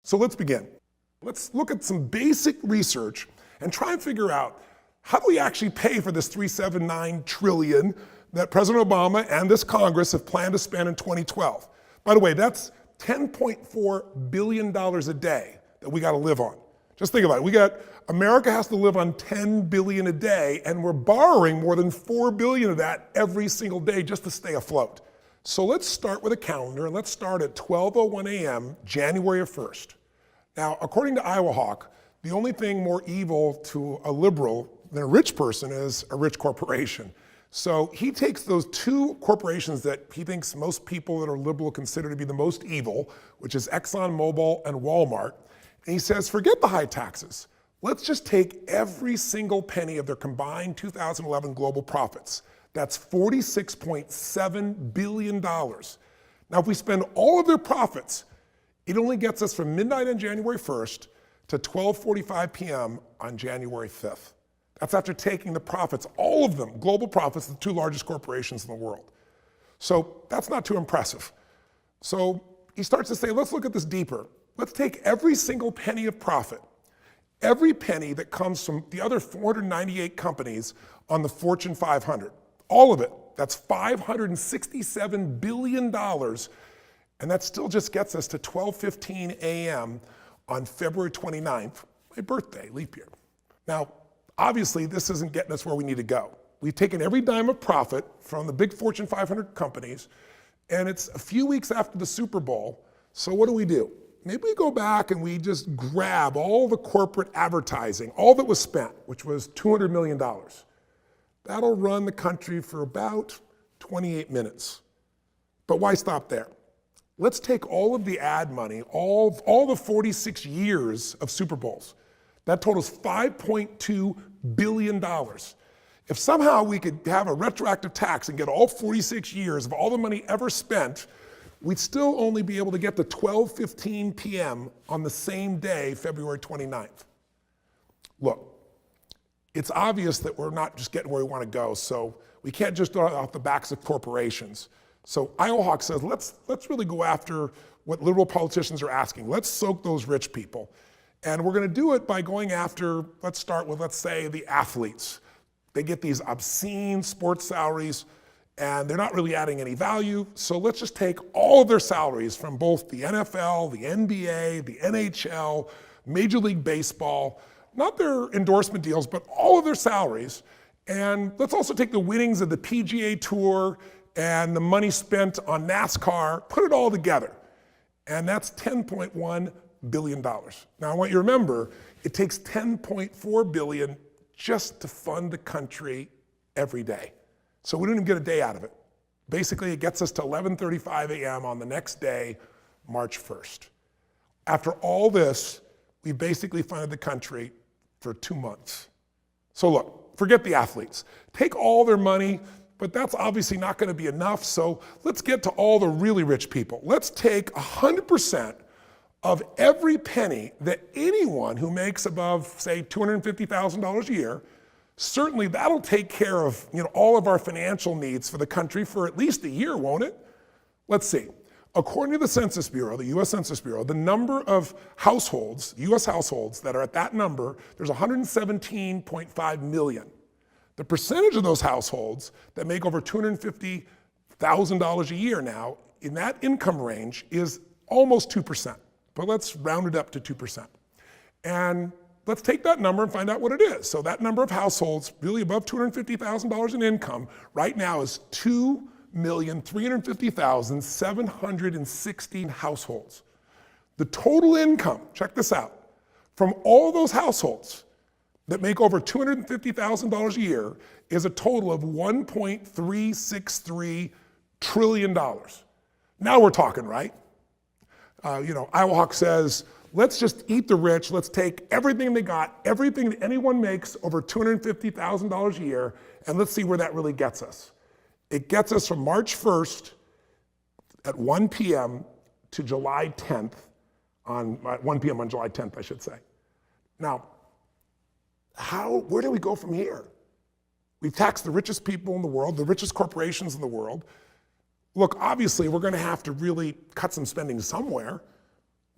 So let's begin. Let's look at some basic research and try and figure out how do we actually pay for this $379 trillion that President Obama and this Congress have planned to spend in 2012. By the way, that's $10.4 billion a day that we got to live on. Just think about it. America has to live on $10 billion a day, and we're borrowing more than $4 billion of that every single day just to stay afloat. So let's start with a calendar, and let's start at 12:01 a.m., January 1st. Now, according to Iowa Hawk, the only thing more evil to a liberal than a rich person is a rich corporation. So he takes those two corporations that he thinks most people that are liberal consider to be the most evil, which is ExxonMobil and Walmart, and he says, forget the high taxes. Let's just take every single penny of their combined 2011 global profits. That's $46.7 billion. Now, if we spend all of their profits, it only gets us from midnight on January 1st to 12:45 p.m. on January 5th. That's after taking the profits, all of them, global profits, of the two largest corporations in the world. So that's not too impressive. So he starts to say, let's look at this deeper. Let's take every single penny of profit, every penny that comes from the other 498 companies on the Fortune 500, all of it. That's $567 billion. And that still just gets us to 12:15 a.m. on February 29th, my birthday, leap year. Now, obviously, this isn't getting us where we need to go. We've taken every dime of profit from the big Fortune 500 companies, and it's a few weeks after the Super Bowl, so what do? Maybe we go back and we just grab all the corporate advertising, all that was spent, which was $200 million. That'll run the country for about 28 minutes. But why stop there? Let's take all of the ad money, all the 46 years of Super Bowls. That totals $5.2 billion. If somehow we could have a retroactive tax and get all 46 years of all the money ever spent, we'd still only be able to get to 12:15 p.m. on the same day, February 29th. Look, it's obvious that we're not just getting where we want to go, so we can't just throw it off the backs of corporations. So Iowa Hawk says, let's really go after what liberal politicians are asking. Let's soak those rich people. And we're going to do it by going after, let's start with, let's say, the athletes. They get these obscene sports salaries, and they're not really adding any value. So let's just take all of their salaries from both the NFL, the NBA, the NHL, Major League Baseball, not their endorsement deals, but all of their salaries. And let's also take the winnings of the PGA Tour and the money spent on NASCAR, put it all together. And that's $10.1 billion. Now I want you to remember, it takes $10.4 billion just to fund the country every day. So we don't even get a day out of it. Basically, it gets us to 11:35 a.m. on the next day, March 1st. After all this, we basically funded the country for 2 months. So look, forget the athletes. Take all their money, but that's obviously not going to be enough. So let's get to all the really rich people. Let's take 100% of every penny that anyone who makes above, say, $250,000 a year, certainly that'll take care of all of our financial needs for the country for at least a year, won't it? Let's see. According to the Census Bureau, the US Census Bureau, the number of households, US households that are at that number, there's 117.5 million. The percentage of those households that make over $250,000 a year now in that income range is almost 2%. But let's round it up to 2%. And let's take that number and find out what it is. So that number of households really above $250,000 in income right now is 2,350,716 households. The total income, check this out, from all those households that make over $250,000 a year is a total of $1.363 trillion. Now we're talking, right? Iowa Hawk says, let's just eat the rich. Let's take everything they got, everything that anyone makes over $250,000 a year, and let's see where that really gets us. It gets us from March 1st at 1 p.m. to July 10th, on 1 p.m. on July 10th, I should say. Now, where do we go from here? We've taxed the richest people in the world, the richest corporations in the world. Look, obviously, we're going to have to really cut some spending somewhere.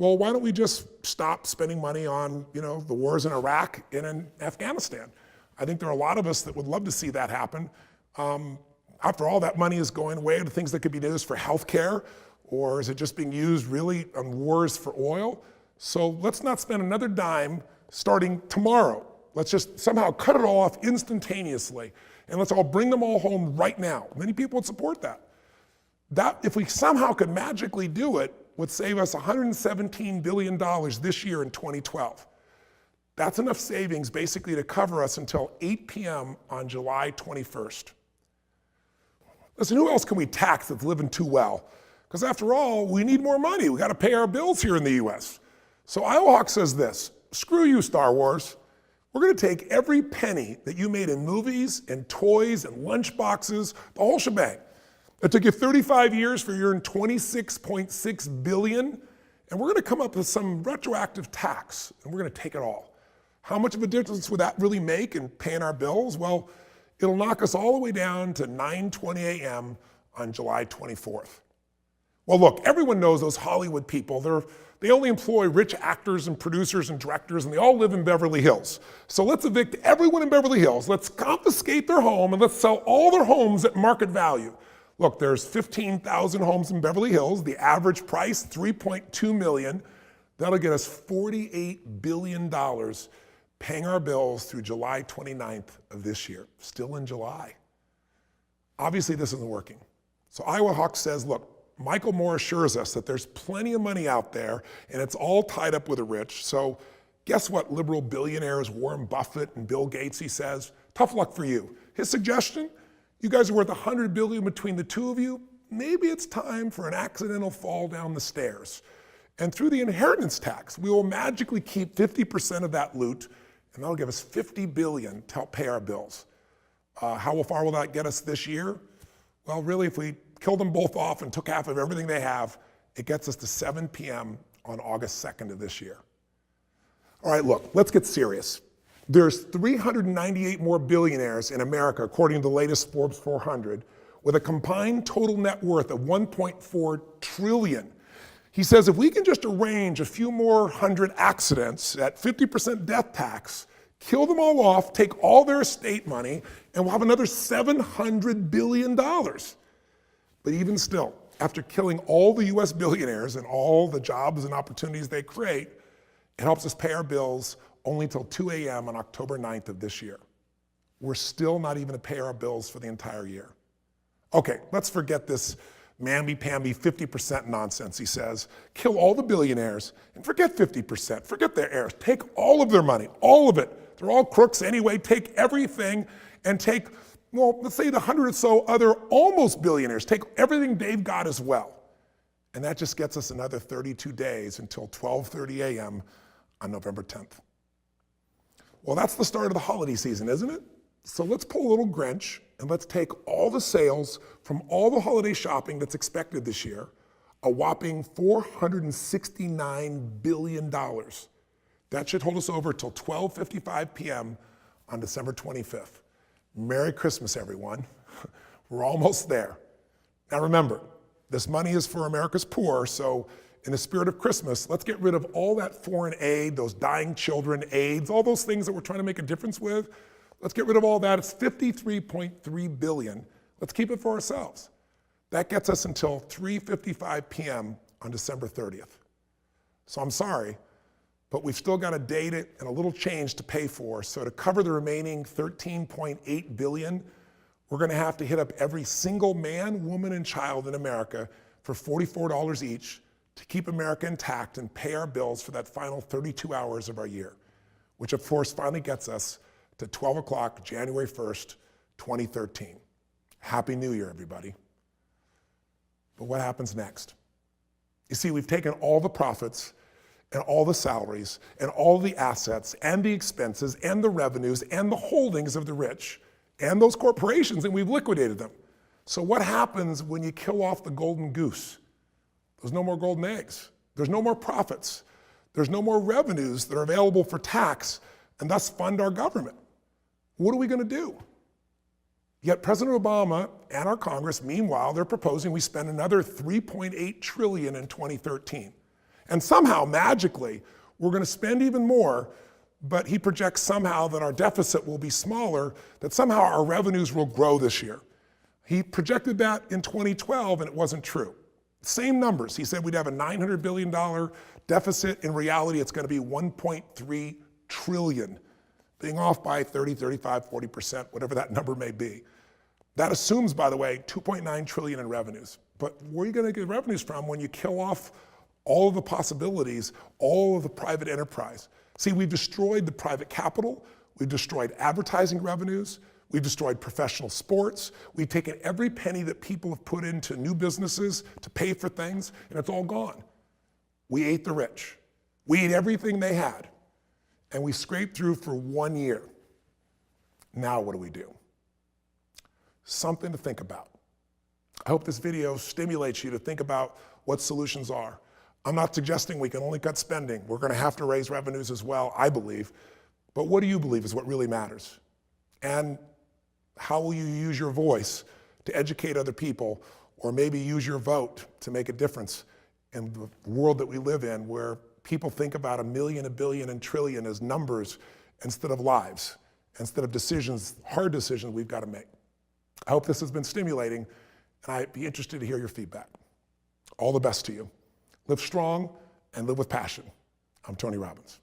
Well, why don't we just stop spending money on, the wars in Iraq and in Afghanistan? I think there are a lot of us that would love to see that happen. After all, that money is going away to things that could be used for healthcare, or is it just being used really on wars for oil? So let's not spend another dime starting tomorrow. Let's just somehow cut it all off instantaneously, and let's all bring them all home right now. Many people would support that. That, if we somehow could magically do it, would save us $117 billion this year in 2012. That's enough savings basically to cover us until 8 p.m. on July 21st. Listen, who else can we tax that's living too well? Because after all, we need more money. We got to pay our bills here in the US. So Iowa Hawk says this: screw you, Star Wars. We're going to take every penny that you made in movies and toys and lunch boxes, the whole shebang. It took you 35 years for your 26.6 billion, and we're going to come up with some retroactive tax, and we're going to take it all. How much of a difference would that really make in paying our bills? Well, it'll knock us all the way down to 9:20 a.m. on July 24th. Well, look, everyone knows those Hollywood people. They only employ rich actors and producers and directors, and they all live in Beverly Hills. So let's evict everyone in Beverly Hills. Let's confiscate their home, and let's sell all their homes at market value. Look, there's 15,000 homes in Beverly Hills. The average price, $3.2 million. That'll get us $48 billion paying our bills through July 29th of this year. Still in July. Obviously, this isn't working. So Iowa Hawk says, look, Michael Moore assures us that there's plenty of money out there, and it's all tied up with the rich. So guess what, liberal billionaires Warren Buffett and Bill Gates, he says, tough luck for you. His suggestion, you guys are worth $100 billion between the two of you. Maybe it's time for an accidental fall down the stairs. And through the inheritance tax, we will magically keep 50% of that loot, and that'll give us $50 billion to help pay our bills. How far will that get us this year? Well, really, if we killed them both off and took half of everything they have, it gets us to 7 p.m. on August 2nd of this year. All right, look, let's get serious. There's 398 more billionaires in America, according to the latest Forbes 400, with a combined total net worth of $1.4 trillion. He says if we can just arrange a few more hundred accidents at 50% death tax, kill them all off, take all their estate money, and we'll have another $700 billion. But even still, after killing all the US billionaires and all the jobs and opportunities they create, it helps us pay our bills only till 2 a.m. on October 9th of this year. We're still not even to pay our bills for the entire year. Okay, let's forget this mamby-pamby 50% nonsense, he says. Kill all the billionaires and forget 50%, forget their heirs. Take all of their money, all of it. They're all crooks anyway. Take everything and take, well, let's say the 100 or so other almost billionaires. Take everything they've got as well. And that just gets us another 32 days until 12:30 a.m. on November 10th. Well, that's the start of the holiday season, isn't it? So let's pull a little Grinch and let's take all the sales from all the holiday shopping that's expected this year, a whopping $469 billion. That should hold us over till 12:55 p.m. on December 25th. Merry Christmas, everyone. We're almost there. Now remember, this money is for America's poor, so in the spirit of Christmas, let's get rid of all that foreign aid, those dying children, AIDS, all those things that we're trying to make a difference with. Let's get rid of all that. It's $53.3 billion. Let's keep it for ourselves. That gets us until 3:55 p.m. on December 30th. So I'm sorry, but we've still got a date and a little change to pay for. So to cover the remaining $13.8 billion, we're going to have to hit up every single man, woman, and child in America for $44 each to keep America intact and pay our bills for that final 32 hours of our year, which of course finally gets us to 12 o'clock, January 1st, 2013. Happy New Year, everybody. But what happens next? You see, we've taken all the profits and all the salaries and all the assets and the expenses and the revenues and the holdings of the rich and those corporations, and we've liquidated them. So what happens when you kill off the golden goose? There's no more golden eggs. There's no more profits. There's no more revenues that are available for tax and thus fund our government. What are we going to do? Yet President Obama and our Congress, meanwhile, they're proposing we spend another $3.8 trillion in 2013. And somehow, magically, we're going to spend even more, but he projects somehow that our deficit will be smaller, that somehow our revenues will grow this year. He projected that in 2012, and it wasn't true. Same numbers. He said we'd have a $900 billion deficit. In reality, it's going to be 1.3 trillion, being off by 30, 35, 40%, whatever that number may be. That assumes, by the way, 2.9 trillion in revenues. But where are you going to get revenues from when you kill off all of the possibilities, all of the private enterprise? See, we've destroyed the private capital, we've destroyed advertising revenues, we've destroyed professional sports, we've taken every penny that people have put into new businesses to pay for things, and it's all gone. We ate the rich. We ate everything they had, and we scraped through for 1 year. Now what do? Something to think about. I hope this video stimulates you to think about what solutions are. I'm not suggesting we can only cut spending. We're going to have to raise revenues as well, I believe. But what do you believe is what really matters? And how will you use your voice to educate other people, or maybe use your vote to make a difference in the world that we live in, where people think about a million, a billion, and trillion as numbers instead of lives, instead of decisions, hard decisions we've got to make. I hope this has been stimulating, and I'd be interested to hear your feedback. All the best to you. Live strong and live with passion. I'm Tony Robbins.